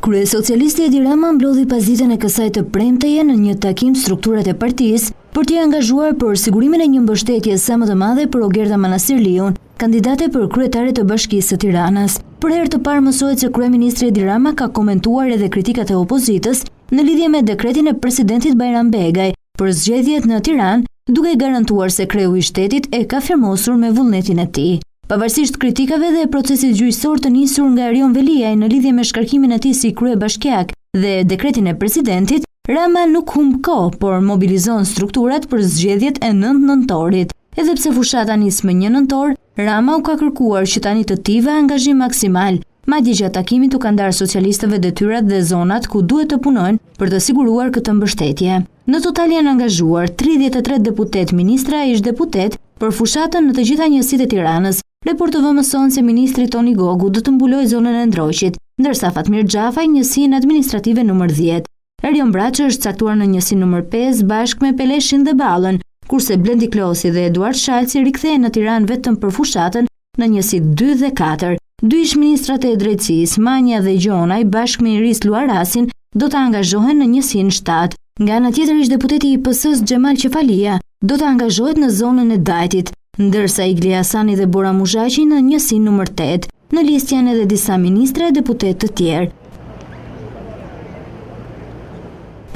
Kryesocialisti Edi Rama mblodhi pasditën e kësaj të premteje në një takim strukturat e partisë për t'i angazhuar për sigurimin e një mbështetje sa më të madhe për Ogerta Manastirliun, kandidate për kryetare të Bashkisë së Tiranës. Për herë të parë mësohet se kryeministri Edi Rama ka komentuar edhe kritikat e opozitës në lidhje me dekretin e presidentit Bajram Begaj për zgjedhjet në Tiranë, duke garantuar se kreu i shtetit e ka firmosur me vullnetin e tij. Pavarësisht kritikave dhe procesit gjyqësor të nisur nga Erion Veliaj në lidhje me shkarkimin e tij si kryebashkiak dhe dekretin e presidentit, Rama nuk humb kohë, por mobilizon strukturat për zgjedhjet e 9 nëntorit. Edhe pse fushata nis më 1 nëntor, Rama u ka kërkuar që tani të tive angazhim maksimal. Madje gjatë takimit u ka ndarë socialistëve detyrat dhe zonat ku duhet të punojnë për të siguruar këtë mbështetje. Në total janë angazhuar 33 deputet, ministra ish deputet për fushatën në të gjitha njësitë e Tiranës. Reportove mëson se ministri Toni Gogu do të mbulojë zonën e Ndroqit, ndërsa Fatmir Xhafaj njësinë administrative numër 10. Erion Braçi është caktuar në njësinë numër 5 bashkë me Peleshin dhe Ballën, kurse Blendi Klosi dhe Eduard Shalci rikthehen në Tiranë vetëm për fushatën në njësitë 2 dhe 4. Dy ish-ministrat e drejtësisë, Manja dhe Gjonaj, bashkë me Iris Luarasin, do të angazhohen në njësinë 7. Nga ana tjetër ish deputeti i PS-s Xhemal Qefalia do të angazhohet në zonën e Dajtit, ndërsa Igli Hasani dhe Bora Muzhaqi në njësinë numër 8. Në listë janë edhe disa ministra e deputet të tjerë.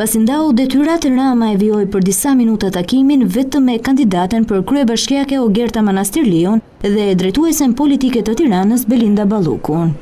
Pasi ndau detyrat, Rama e vijoi për disa minuta takimin vetëm me kandidaten për kryebashkiake Ogerta Manastirliun dhe drejtuesen politike të Tiranës Belinda Ballukun.